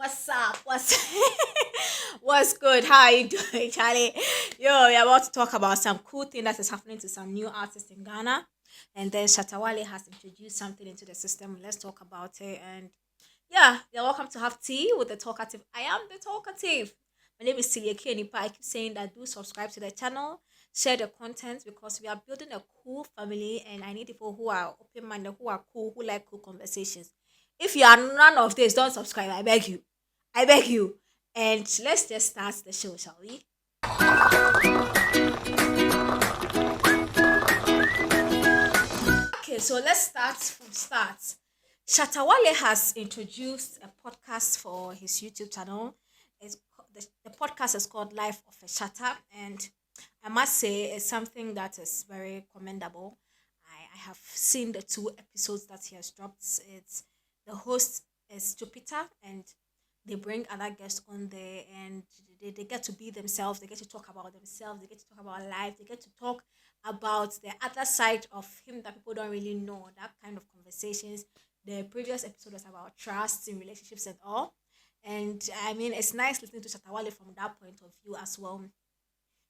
What's up? What's good? How are you doing, Charlie? Yo, we're about to talk about some cool thing that is happening to some new artists in Ghana. And then Shatta Wale has introduced something into the system. Let's talk about it. And yeah, you're welcome to have tea with the talkative. I am the talkative. My name is Celia Kienipa. I keep saying that do subscribe to the channel, share the content because we are building a cool family and I need people who are open minded, who are cool, who like cool conversations. If you are none of this, don't subscribe. I beg you. I beg you. And let's just start the show, shall we? Okay, so let's start from start. Shatta Wale has introduced a podcast for his YouTube channel. The podcast is called Life of a Shatta, and I must say it's something that is very commendable. I have seen the two episodes that he has dropped. It's the host is Jupiter, and they bring other guests on there and they get to be themselves, they get to talk about themselves, they get to talk about life, they get to talk about the other side of him that people don't really know, that kind of conversations. The previous episode was about trust in relationships and all. And I mean, it's nice listening to Shatawale from that point of view as well.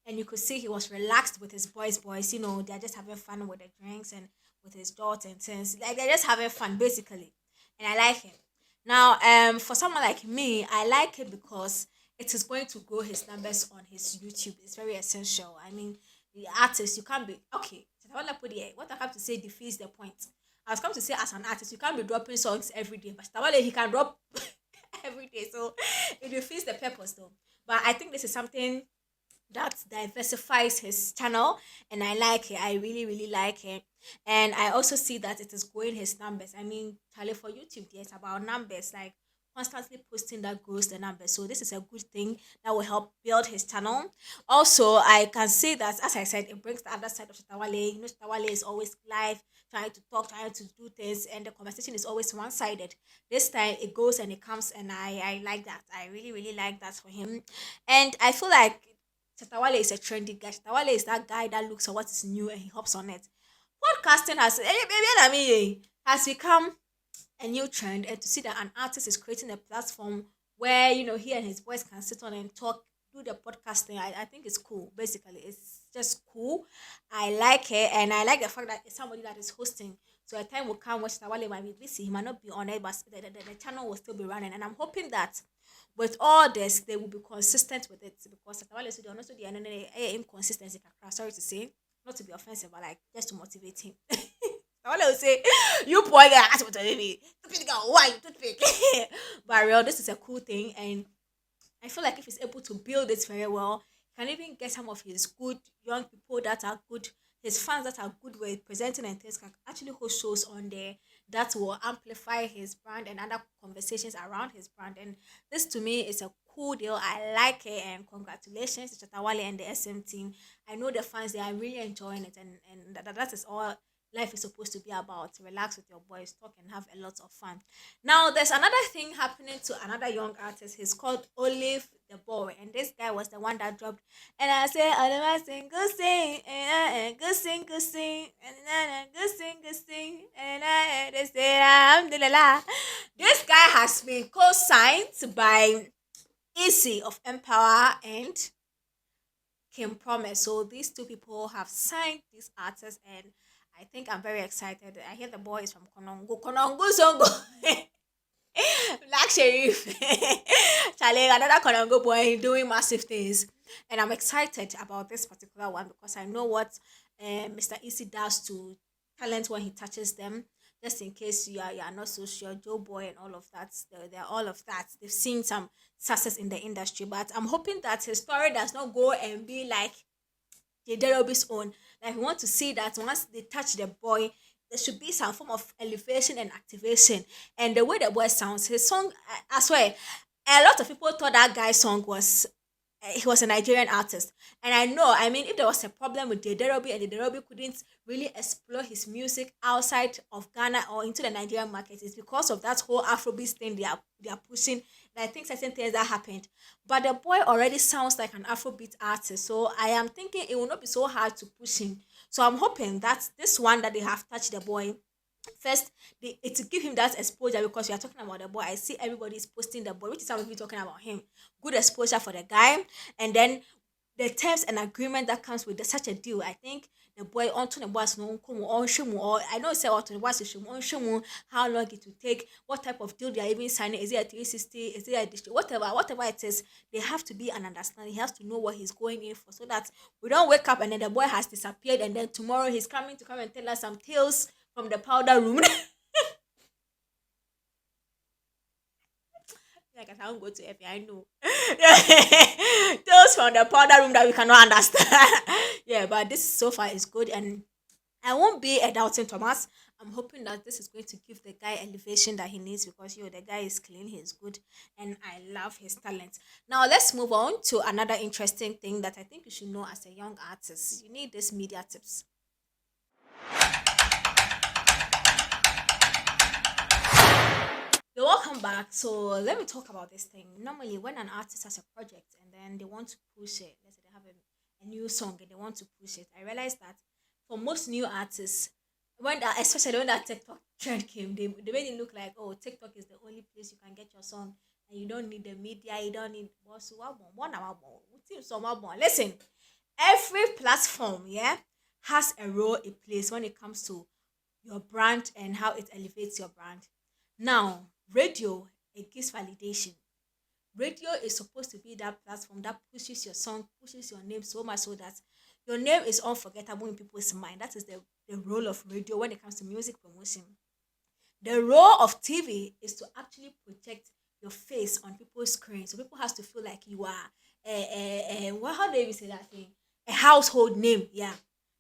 And you could see he was relaxed with his boys, they're just having fun with the drinks and with his daughter and things. Like they're just having fun basically. And I like him. Now, for someone like me, I like it because it is going to grow his numbers on his YouTube. It's very essential. I mean, the artist, you can't be okay. What I have to say defeats the point. I was come to say as an artist, you can't be dropping songs every day, but Tawale, he can drop every day, so it defeats the purpose though. But I think this is something that diversifies his channel and I like it. I really, really like it. And I also see that it is growing his numbers. I mean, Charlie for YouTube, it's about numbers, like constantly posting that grows the numbers. So this is a good thing that will help build his channel. Also, I can see that as I said, it brings the other side of Shatawale. Shatawale is always live, trying to talk, trying to do things, and the conversation is always one-sided. This time it goes and it comes, and I like that. I really, really like that for him. And I feel like Chatawale is a trendy guy. Chatawale is that guy that looks at what is new and he hops on it. Podcasting has become a new trend, and to see that an artist is creating a platform where he and his voice can sit on and talk, do the podcasting. I think it's cool. Basically, it's just cool. I like it, and I like the fact that it's somebody that is hosting. So a time will come where Chatawale might be busy. He might not be on it, but the channel will still be running. And I'm hoping that with all this, they will be consistent with it because Satawale so they are also the inconsistency. Sorry to say, not to be offensive, but like just to motivate him. Satawale will say, "You poor guy, ask what baby. Why you toothpick?" But real, this is a cool thing, and I feel like if he's able to build it very well, he can even get some of his good young people that are good, his fans that are good with presenting and things can actually host shows on there that will amplify his brand and other conversations around his brand. And this to me is a cool deal. I like it and congratulations to Chatawale and the SM team. I know the fans they are really enjoying it and that is all life is supposed to be about. Relax with your boys, talk and have a lot of fun. Now, there's another thing happening to another young artist. He's called Olive the Boy, and this guy was the one that dropped. And I say, Oliver sing, good sing, and good sing, good sing, and good sing, good sing, and I say, alhamdulillah. This guy has been co-signed by Eazi of Empower and Kim Promise. So these two people have signed these artists, and I think I'm very excited. I hear the boy is from Konongo. Konongo Zongo. Black Sheriff. Charlie, another Konongo boy doing massive things. And I'm excited about this particular one because I know what Mr. Easy does to talent when he touches them. Just in case you are not so sure, Joe Boy and all of that, they're all of that. They've seen some success in the industry, but I'm hoping that his story does not go and be like the Derobi's own. Like we want to see that once they touch the boy, there should be some form of elevation and activation. And the way the boy sounds, his song, I swear, a lot of people thought that guy's song was he was a Nigerian artist. And I know, I mean, if there was a problem with Derobi and Derobi couldn't really explore his music outside of Ghana or into the Nigerian market, it's because of that whole Afrobeat thing they are pushing. And I think certain things that happened. But the boy already sounds like an Afrobeat artist. So I am thinking it will not be so hard to push him. So I'm hoping that this one that they have touched the boy First, it to give him that exposure because we are talking about the boy. I see everybody's posting the boy, which is how we're talking about him. Good exposure for the guy, and then the terms and agreement that comes with such a deal. I think the boy onto the boss no on shimu, or I know say what the boss is on shimu, how long it will take, what type of deal they are even signing. Is it a 360? Is it a district? Whatever it is, they have to be an understanding. He has to know what he's going in for, so that we don't wake up and then the boy has disappeared, and then tomorrow he's coming to come and tell us some tales from the powder room. Like I can't go to FBI, I know. Those from the powder room that we cannot understand. Yeah, but this so far is good, and I won't be a doubting Thomas. I'm hoping that this is going to give the guy elevation that he needs because the guy is clean, he's good, and I love his talent. Now let's move on to another interesting thing that I think you should know as a young artist. You need this media tips. You're welcome back. So let me talk about this thing. Normally, when an artist has a project and then they want to push it, let's say they have a new song and they want to push it, I realized that for most new artists, especially when that TikTok trend came, they made it look like, oh, TikTok is the only place you can get your song and you don't need the media, you don't need one hour more. Listen, every platform, yeah, has a role it plays when it comes to your brand and how it elevates your brand. Now, radio, it gives validation. Radio is supposed to be that platform that pushes your song, pushes your name so much so that your name is unforgettable in people's mind. That is the role of radio when it comes to music promotion. The role of TV is to actually project your face on people's screen. So people has to feel like you are how do you say that thing? A household name. Yeah.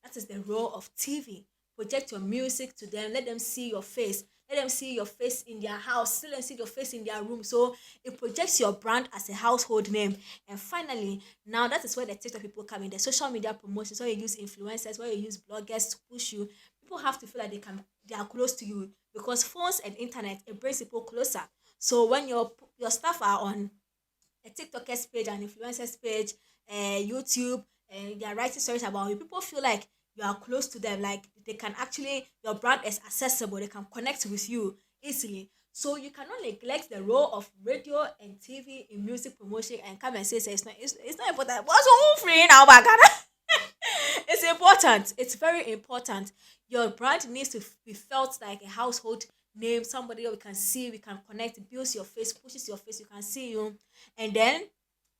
That is the role of TV. Project your music to them. Let them see your face. Let them see your face in their house. Let them see your face in their room. So it projects your brand as a household name. And finally, now that is where the TikTok people come in. The social media promotions, where you use influencers, where you use bloggers to push you. People have to feel like they are close to you because phones and internet it brings people closer. So when your staff are on a TikTokers page, an influencers page, YouTube, and they are writing stories about you, people feel like you are close to them. Like they can actually, your brand is accessible. They can connect with you easily. So you cannot neglect the role of radio and TV in music promotion and come and say it's not important. What's all free now, Bagana? It's important. It's very important. Your brand needs to be felt like a household name, somebody we can see, we can connect, builds your face, pushes your face, you can see you. And then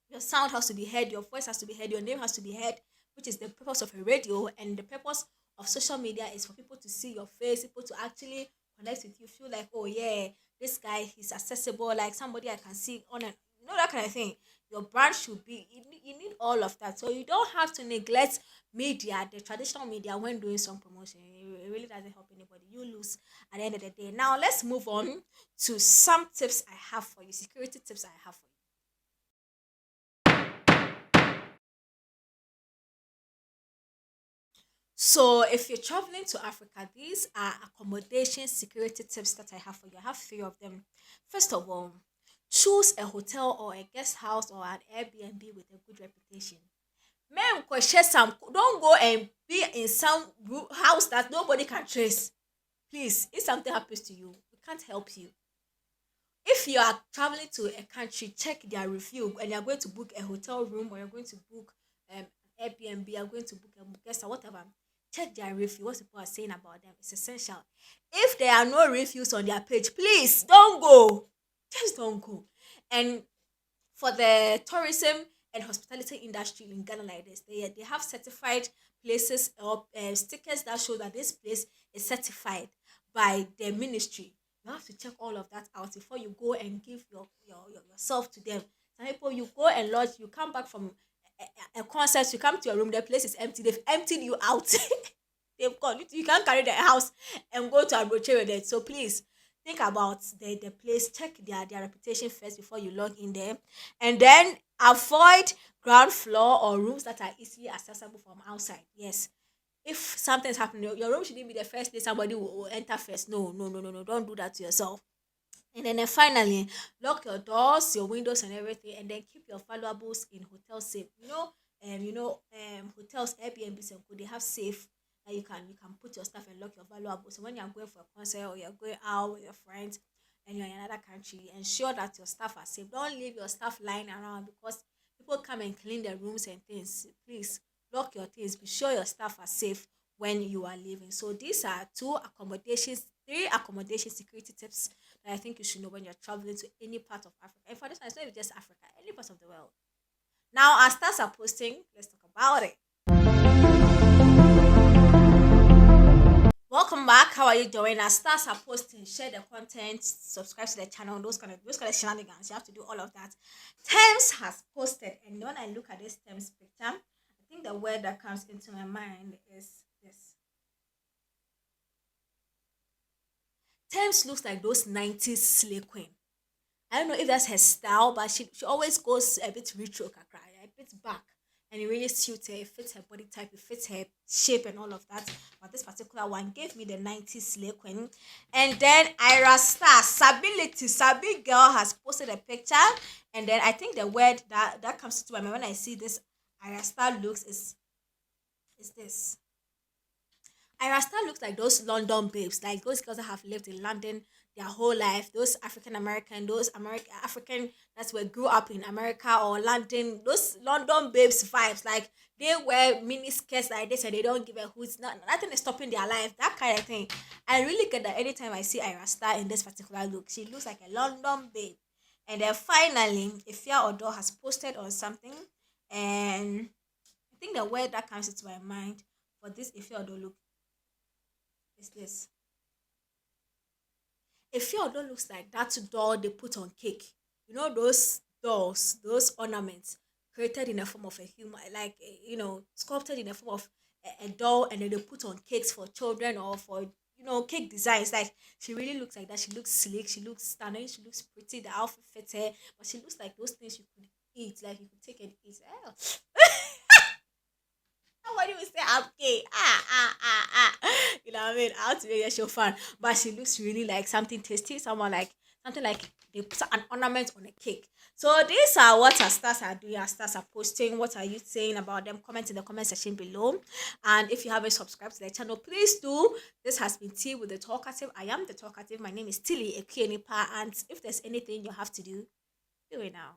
your sound has to be heard, your voice has to be heard, your name has to be heard, which is the purpose of a radio. And the purpose of social media is for people to see your face, people to actually connect with you, feel like, oh yeah, this guy he's accessible, like somebody I can see on and that kind of thing. Your brand should be you need all of that. So you don't have to neglect media, the traditional media, when doing song promotion. It really doesn't help anybody. You lose at the end of the day. Now let's move on to some tips I have for you, security tips I have for you. So, if you're traveling to Africa, these are accommodation security tips that I have for you. I have three of them. First of all, choose a hotel or a guest house or an Airbnb with a good reputation. Men, share some. Don't go and be in some house that nobody can trace. Please, if something happens to you, we can't help you. If you are traveling to a country, check their review and you're going to book a hotel room or you're going to book Airbnb, you're going to book a guest or whatever. Check their review, what people are saying about them. It's essential. If there are no reviews on their page, please don't go. Just don't go. And for the tourism and hospitality industry in Ghana like this, they have certified places or stickers that show that this place is certified by the ministry. You have to check all of that out before you go and give yourself to them. Some people you go and lodge, you come back from a concert, you come to your room, the place is empty. They've emptied you out. They've gone. You can't carry the house and go to a brochure with it. So please think about the place, check their reputation first before you log in there. And then avoid ground floor or rooms that are easily accessible from outside. Yes. If something's happening, your room shouldn't be the first place somebody will enter first. No, no, no, no, no. Don't do that to yourself. And then finally, lock your doors, your windows, and everything, and then keep your valuables in hotel safe. Hotels, Airbnbs, and could they have safe that you can put your stuff and lock your valuables. So when you're going for a concert or you're going out with your friends and you're in another country, ensure that your stuff are safe. Don't leave your stuff lying around because people come and clean their rooms and things. Please lock your things. Be sure your stuff are safe when you are leaving. So these are three accommodation security tips that I think you should know when you're traveling to any part of Africa. And for this one, it's not even just Africa, any part of the world. Now, our stars are posting. Let's talk about it. Welcome back. How are you doing? Our stars are posting. Share the content. Subscribe to the channel. Those kind of shenanigans. You have to do all of that. Thames has posted, and when I look at this Thames picture, I think the word that comes into my mind is this. Thames looks like those 90s slay queen. I don't know if that's her style, but she always goes a bit retro, kakra, a bit back. And it really suits her, it fits her body type, it fits her shape and all of that. But this particular one gave me the 90s slay queen. And then Ira Star, Sability, Sabi girl has posted a picture. And then I think the word that comes to my mind when I see this Ira Star looks is this. Irasta looks like those London babes, like those girls that have lived in London their whole life, those African American, those American African that's were grew up in America or London, those London babes vibes. Like they wear mini skirts like this and they don't give a hoot. Nothing is stopping their life. That kind of thing. I really get that anytime I see Irasta in this particular look. She looks like a London babe. And then finally, Ifya Odo has posted on something, and I think the word that comes into my mind for this Ifya Odo look is this. A few of them looks like that doll they put on cake. You know those dolls, those ornaments created in the form of a human, like sculpted in the form of a doll, and then they put on cakes for children or for cake designs. Like she really looks like that. She looks sleek. She looks stunning. She looks pretty. The outfit fits her, but she looks like those things you could eat, like you could take and eat. What do you say? I'm gay. You know what I mean? I want to be a show fan. But she looks really like something tasty. Something like they put an ornament on a cake. So these are what our stars are doing. Our stars are posting. What are you saying about them? Comment in the comment section below. And if you haven't subscribed to the channel, please do. This has been Tea with the Talkative. I am the Talkative. My name is Tilly Ekienipa. And if there's anything you have to do, do it now.